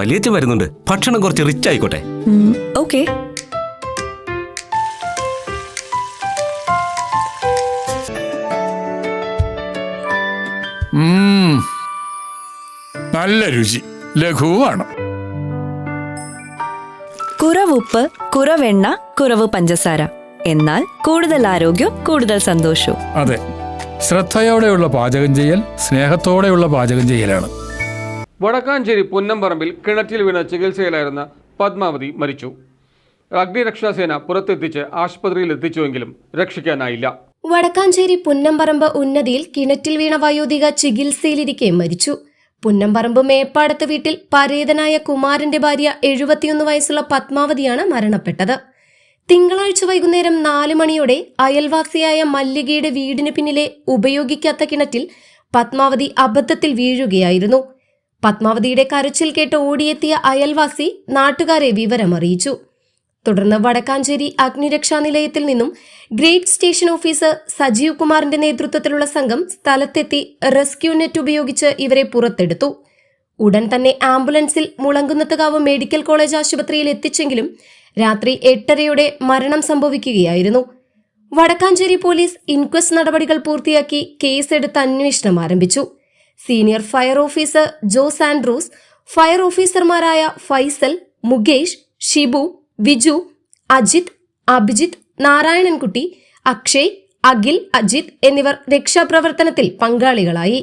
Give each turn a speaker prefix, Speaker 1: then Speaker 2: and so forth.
Speaker 1: വലിയച്ഛൻ വരുന്നുണ്ട്. ഭക്ഷണം കുറച്ച് റിച്ച് ആയിക്കോട്ടെ.
Speaker 2: ഓക്കെ.
Speaker 3: നല്ല രുചി, ലഘുവാണ്.
Speaker 2: കുറവുപ്പ്, കുറവെണ്ണ, കുറവ് പഞ്ചസാര. എന്നാൽ കൂടുതൽ ആരോഗ്യം, കൂടുതൽ സന്തോഷവും.
Speaker 3: അതെ, ശ്രദ്ധയോടെയുള്ള പാചകം ചെയ്യൽ സ്നേഹത്തോടെയുള്ള പാചകം ചെയ്യലാണ്.
Speaker 4: വടക്കാഞ്ചേരി പുന്നംപറമ്പിൽ കിണറ്റിൽ വീണ് ചികിത്സയിലായിരുന്ന പത്മാവതി മരിച്ചു. അഗ്നിരക്ഷാസേന പുറത്തെത്തിച്ച് ആശുപത്രിയിൽ എത്തിച്ചുവെങ്കിലും രക്ഷിക്കാനായില്ല.
Speaker 5: വടക്കാഞ്ചേരി പുന്നംപറമ്പ് ഉന്നതിയിൽ കിണറ്റിൽ വീണ വയോധിക ചികിത്സയിലിരിക്കെ മരിച്ചു. പുന്നംപറമ്പ് മേപ്പാടത്ത് വീട്ടിൽ പരേതനായ കുമാരന്റെ ഭാര്യ 71 വയസ്സുള്ള പത്മാവതിയാണ് മരണപ്പെട്ടത്. തിങ്കളാഴ്ച വൈകുന്നേരം 4 മണിയോടെ അയൽവാസിയായ മല്ലികയുടെ വീടിന് പിന്നിലെ ഉപയോഗിക്കാത്ത കിണറ്റിൽ പത്മാവതി അബദ്ധത്തിൽ വീഴുകയായിരുന്നു. പത്മാവതിയുടെ കരച്ചിൽ കേട്ട് ഓടിയെത്തിയ അയൽവാസി നാട്ടുകാരെ വിവരമറിയിച്ചു. തുടർന്ന് വടക്കാഞ്ചേരി അഗ്നിരക്ഷാ നിലയത്തിൽ നിന്നും ഗ്രേറ്റ് സ്റ്റേഷൻ ഓഫീസർ സജീവ് കുമാറിന്റെ നേതൃത്വത്തിലുള്ള സംഘം സ്ഥലത്തെത്തി റെസ്ക്യൂ നെറ്റ് ഉപയോഗിച്ച് ഇവരെ പുറത്തെടുത്തു. ഉടൻ തന്നെ ആംബുലൻസിൽ മുളങ്കുന്നത്തുകാവ് മെഡിക്കൽ കോളേജ് ആശുപത്രിയിൽ എത്തിച്ചെങ്കിലും രാത്രി 8:30 മരണം സംഭവിക്കുകയായിരുന്നു. വടക്കാഞ്ചേരി പോലീസ് ഇൻക്വസ്റ്റ് നടപടികൾ പൂർത്തിയാക്കി കേസെടുത്ത് അന്വേഷണം ആരംഭിച്ചു. Senior fire officer Jose Andrews, fire ഓഫീസർമാരായ ഫൈസൽ, മുകേഷ്, ഷിബു, വിജു, അജിത്, അഭിജിത്ത്, നാരായണൻകുട്ടി, അക്ഷയ്, അഖിൽ, അജിത് എന്നിവർ രക്ഷാപ്രവർത്തനത്തിൽ പങ്കാളികളായി.